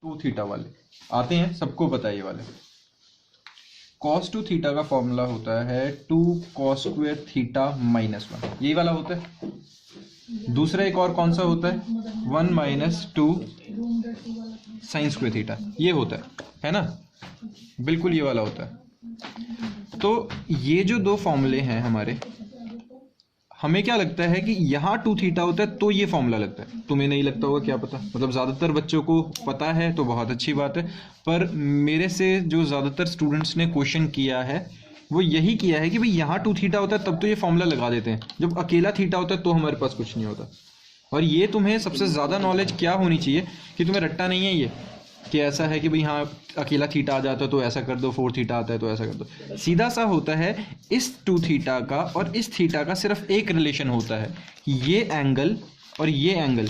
To theta वाले आते हैं, सबको पता है ये वाले। cos 2 थीटा का फॉर्मूला होता है 2 cos स्क्वायर थीटा माइनस 1, यही वाला होता है। दूसरा एक और कौन सा होता है 1 माइनस 2 साइन स्क्वायर थीटा, ये होता है ना, बिल्कुल ये वाला होता है। तो ये जो दो फॉर्मूले हैं हमारे, हमें क्या लगता है कि यहाँ 2 थीटा होता है तो ये फॉर्मूला लगता है। तुम्हें नहीं लगता होगा, क्या पता, मतलब ज़्यादातर बच्चों को पता है तो बहुत अच्छी बात है, पर मेरे से जो ज़्यादातर स्टूडेंट्स ने क्वेश्चन किया है वो यही किया है कि भाई यहाँ 2 थीटा होता है तब तो ये फॉर्मूला लगा देते हैं, जब अकेला थीटा होता है तो हमारे पास कुछ नहीं होता। और ये तुम्हें सबसे ज़्यादा नॉलेज क्या होनी चाहिए कि तुम्हें रट्टा नहीं है ये कि ऐसा है कि भाई हाँ अकेला थीटा आ जाता है तो ऐसा कर दो, 4 थीटा आता है तो ऐसा कर दो। सीधा सा होता है, इस 2 थीटा का और इस थीटा का सिर्फ एक रिलेशन होता है कि ये एंगल और ये एंगल,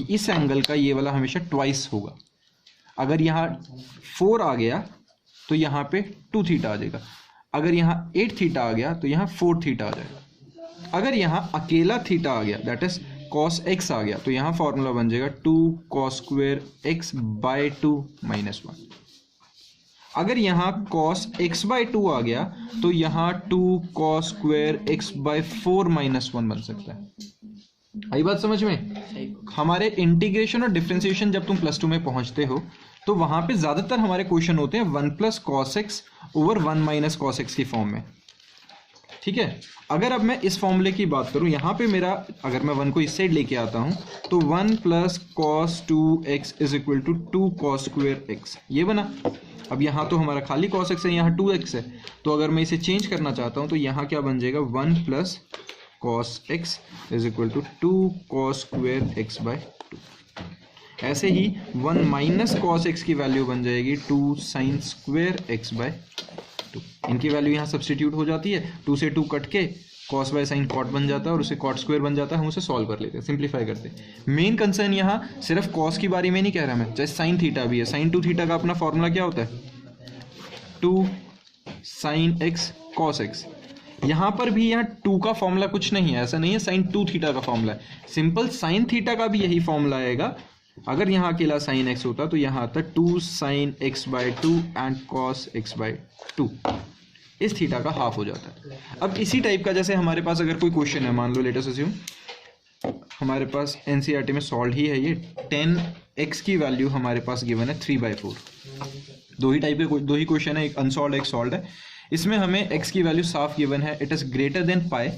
इस एंगल का ये वाला हमेशा ट्वाइस होगा। अगर यहाँ 4 आ गया तो यहाँ पे 2 थीटा आ जाएगा, अगर यहाँ 8 थीटा आ गया तो यहाँ 4 थीटा आ जाएगा। अगर यहाँ अकेला थीटा आ गया दैट इज cos x आ गया तो यहाँ फॉर्मूला बन जाएगा 2 cos square x by 2 minus 1। अगर यहाँ cos x बाय 2 आ गया तो यहाँ 2 cos square x by 4 minus 1 बन सकता है। आई बात समझ में? हमारे इंटीग्रेशन और डिफरेंशिएशन जब तुम +2 में पहुंचते हो तो वहां पे ज्यादातर हमारे क्वेश्चन होते हैं 1 plus cos x over 1 minus cos x की फॉर्म में। ठीक है, अगर अब मैं इस फॉर्मूले की बात करूं, यहाँ पे मेरा अगर मैं 1 को इस साइड लेके आता हूं तो 1 plus cos 2x is equal to 2 cos square x, ये बना। अब यहाँ तो हमारा खाली cos x है, यहाँ 2x है, तो अगर मैं इसे चेंज करना चाहता हूँ तो यहाँ क्या बन जाएगा 1 plus cos x is equal to 2 cos square x by 2। ऐसे ही 1 माइनस cos x की वैल्यू बन जाएगी 2 sin स्क्वायर x बाय 2। इनकी वैल्यू यहाँ सब्स्टिट्यूट हो जाती है, 2 से 2 कट के cos बाय साइन cot बन जाता है और उसे cot स्क्वायर बन जाता है। हम उसे सॉल्व कर लेते हैं, सिंप्लीफाई करते हैं। मेन कंसर्न यहाँ सिर्फ cos की बारे में नहीं कह रहा मैं, चाहे साइन थीटा भी है। साइन 2 थीटा का अपना फॉर्मूला क्या होता है 2 sin x cos x। यहाँ पर भी यहाँ 2 का फॉर्मूला कुछ नहीं है, ऐसा नहीं है साइन 2 थीटा का फॉर्मूला है, सिंपल साइन थीटा का भी यही फॉर्मूला आएगा। अगर यहाँ अकेला साइन x होता तो यहाँ आता 2 sin x by 2 and cos x by 2, इस थीटा का हाफ हो जाता है। अब इसी टाइप का जैसे हमारे पास अगर कोई क्वेश्चन है, मान लो लेट अस अस्यूम हमारे पास एनसीईआरटी में सॉल्व ही है ये, 10x की वैल्यू हमारे पास गिवन है 3/4। दो ही क्वेश्चन है, एक अनसॉल्व एक सॉल्व है। इसमें हमें x की वैल्यू साफ गिवन है, it is greater than pi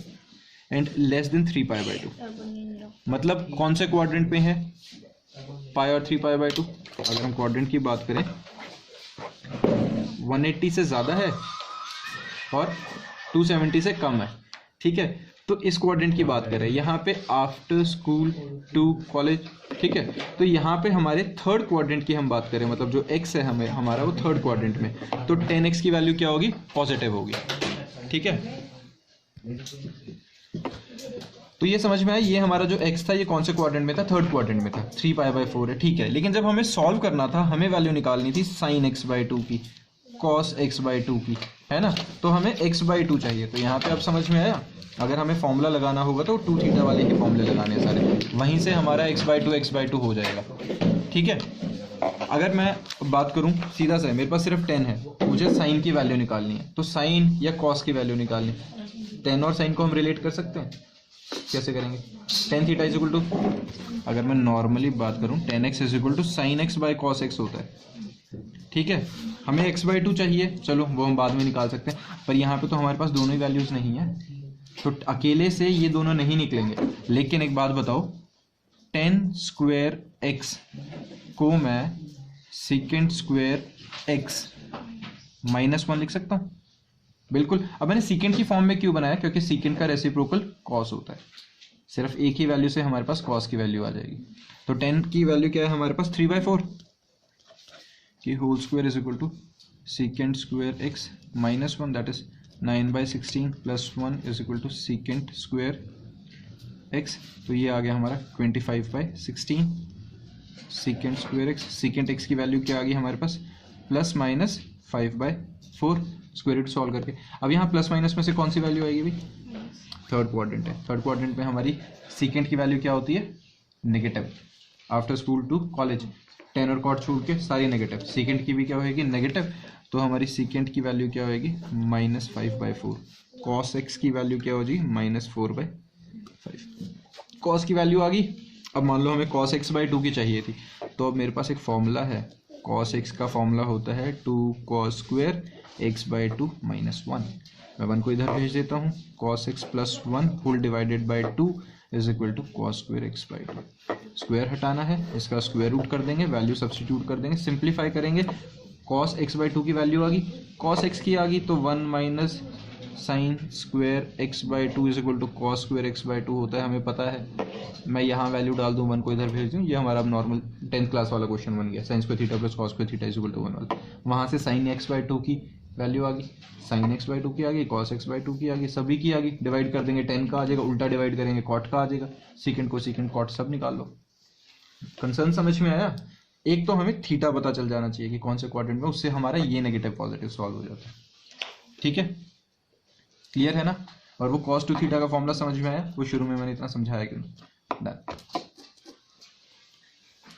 and less than 3π/2। मतलब कौन से क्वाड्रेंट पे है, पाई और 3π/2। अगर हम क्वाड्रेंट की बात करें 180 से ज़्यादा है और 270 से कम है, ठीक है, तो इस क्वाड्रेंट की बात करें, यहाँ पे आफ्टर स्कूल टू कॉलेज, ठीक है, तो यहाँ पे हमारे थर्ड क्वाड्रेंट की हम बात करें, मतलब जो x है हमें हमारा वो थर्ड क्वाड्रेंट में, तो 10x की वैल्यू क्या होगी, पॉजिटिव होगी। ठीक है, तो ये समझ में आया, ये हमारा जो x था ये कौन से क्वाड्रेंट में था, थर्ड क्वाड्रेंट में था, 3π/4 है। ठीक है, लेकिन जब हमें सॉल्व करना था, हमें वैल्यू निकालनी थी sin x/2 की, cos x/2 की, है ना, तो हमें x/2 चाहिए। तो यहाँ पे अब समझ में आया, अगर हमें फॉर्मूला लगाना होगा तो 2 थीटा वाले के फॉर्मूले लगाने सारे, वहीं से हमारा x/2 हो जाएगा। ठीक है, अगर मैं बात करूं सीधा सा, मेरे पास सिर्फ 10 है, मुझे साइन की वैल्यू निकालनी है, तो साइन या कॉस की वैल्यू निकालनी है। 10 और साइन को हम रिलेट कर सकते हैं, कैसे करेंगे, tan theta is equal to, अगर मैं नॉर्मली बात करूं tan x is equal to sin x by cos x होता है। ठीक है, हमें x/2 चाहिए, चलो वो हम बाद में निकाल सकते हैं, पर यहाँ पे तो हमारे पास दोनों ही वैल्यूज नहीं है, तो अकेले से ये दोनों नहीं निकलेंगे। लेकिन एक बात बताओ, tan स्क्वायर x को मैं secant स्क्वायर x -1 लिख सकता हूँ, बिल्कुल। अब मैंने secant की फॉर्म में क्यों बनाया, क्योंकि secant का रेसिप्रोकल cos होता है, सिर्फ एक ही वैल्यू से हमारे पास cos की वैल्यू आ जाएगी। तो tan की वैल्यू क्या है हमारे पास 3/4 की whole square is equal to secant square x -1 that is 9/16 plus 1 is equal to secant square x, तो ये आ गया हमारा 25/16 secant square x। secant x की वैल्यू क्या आ गई हमारे पास, +-5/4 स्क्वायर रूट सॉल्व करके। अब यहाँ प्लस माइनस में से कौन सी वैल्यू आएगी भाई, थर्ड क्वाड्रेंट है, थर्ड क्वाड्रेंट में हमारी secant की वैल्यू क्या होती है, negative, after school to college. Tan और कॉट छोड़ के सारी नेगेटिव, सीकेंट की भी क्या होगी नेगेटिव, तो हमारी सीकेंट की वैल्यू क्या होगी -5/4, कॉस एक्स की वैल्यू क्या होगी -4/5, कॉस की वैल्यू आ गई। अब मान लो हमें cos x/2 की चाहिए थी, तो अब मेरे पास एक फॉर्मूला है, cos x का फॉर्मूला होता है 2 cos स्क्वायर x/2 -1, मैं 1 को इधर भेज देता हूँ, cos x + 1 whole divided by 2 is equal to cos square x/2, square हटाना है, इसका स्क्वायर रूट कर देंगे, वैल्यू सब्सटीट्यूट कर देंगे, सिंप्लीफाई करेंगे, cos x/2 की वैल्यू आ गई, cos x की आ गई तो 1 minus sine square x/2 is equal to cos square x/2 होता है, हमें पता है। मैं यहाँ वैल्यू डाल दूँ, 1 को इधर भेज दूँ, ये हमारा अब नॉर्मल 10th क्लास वाला क्वेश्चन बन गया, sine square theta plus cos square theta is equal to 1 वाला। वहाँ से साइन x/2 की वैल्यू आ गई, साइन x/2 की आ गई, कॉस x/2 की आ गई, सभी की आ गई, डिवाइड कर देंगे, 10 का आ जाएगा, उल्टा डिवाइड करेंगे कॉट का आ जाएगा, सीकेंट को सीकेंट कॉट सब निकाल लो। कंसर्न समझ में आया? एक तो हमें थीटा पता चल जाना चाहिए कि कौन से क्वाड्रेंट में, उससे हमारा ये नेगेटिव पॉजिटिव सॉल्व हो जाता है। ठीक है, क्लियर है ना? और वो cos 2 थीटा का फॉर्मूला समझ में आया? वो शुरू में मैंने इतना समझाया क्यों? डन।